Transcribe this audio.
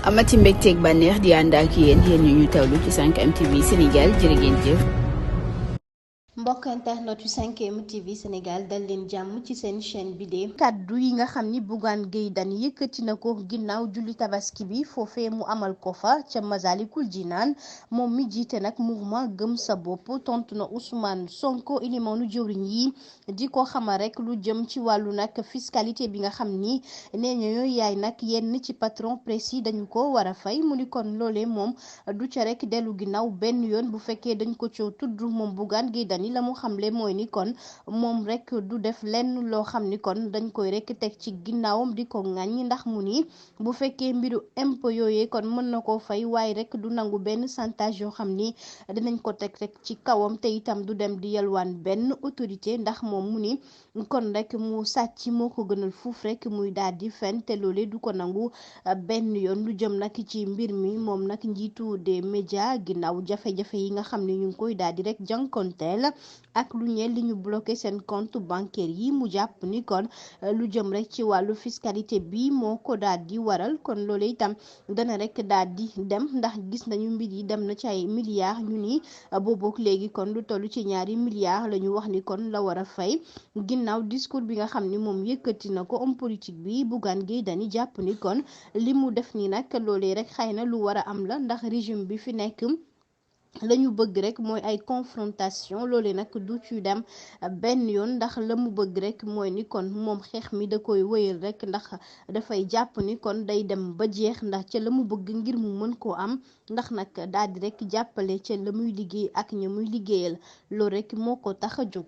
amati mbégteeg bànneex di ànd ak yéen ñu tawlu ci 5M TV Sénégal jërë ngeen jëf. mbokk internet yu 5M TV Sénégal dal leen jàmm ci seen chaîne bi de kaddu yi nga xam ni Bougane Gueye Dany yëkkati na ko ginnaaw julli tabaski bi foofee mu amal ko fa ca Masalikul Jinaan moom mi jiite nag mouvement gëm sa bopp tontu na Ousmane Sonko ilimaanu jëwriñ yi di ko xamal rek lu jëm ci wàllu nag fiscalité bi nga xam ni nee ñoo yaay nag yenn ci patron presse yi dañu ko war a fay mu ni kon loolee moom du ca rek dellu ginnaaw benn yoon bu fekkee dañ ko coo tudd moom Bougane Gueye Dany la mu xamle mooy ni kon moom rek du def lenn loo xam ni kon dañ koy rek teg ci ginnaawam di ko ŋàññi ndax mu ni bu fekkee mbiru impôt yooyee kon mën na koo fay waaye rek du nangu benn chantage yoo xam ni dinañ ko teg rek ci kawam te itam du dem di yalwaan benn autorité ndax moom mu ni kon rek mu sàcc moo ko gënal fuuf rek muy daal di fen te loolee du ko nangu benn yoon lu jëm nag ci mbir mi moom nag njiitu des médias ginnaaw jafe-jafe yi nga xam ne ñu ngi koy daal di rek jànkonteel ak lu ñeel li ñu bloqué seen compte bancaire yi mu jàpp ni kon lu jëm rek ci wàllu fiscalité bi moo ko daal di waral kon loolu itam dana rek daal di dem ndax gis nañu mbir yi dem na ci ay milliards ñu ni boobook léegi kon lu toll ci ñaari milliards la ñu wax ni kon la war a fay ginnaaw discours bi nga xam ni moom yëkkati na ko homme politique bi Bougane Gueye Dany jàpp ni kon li mu def ni nag loolee rek xëy na lu war a am la ndax régime bi fi nekk lañu bëgg rek mooy ay confrontation loole nag du ci dem benn yoon ndax la mu bëgg rek mooy ni kon moom xeex mi da koy wëyal rek ndax dafay jàpp ni kon day dem ba jeex ndax ca la mu bëgg ngir mu mën koo am ndax nag daal di rek jàppale ca la muy liggéey ak ña muy liggéeyal loolu rek moo ko tax a jóg.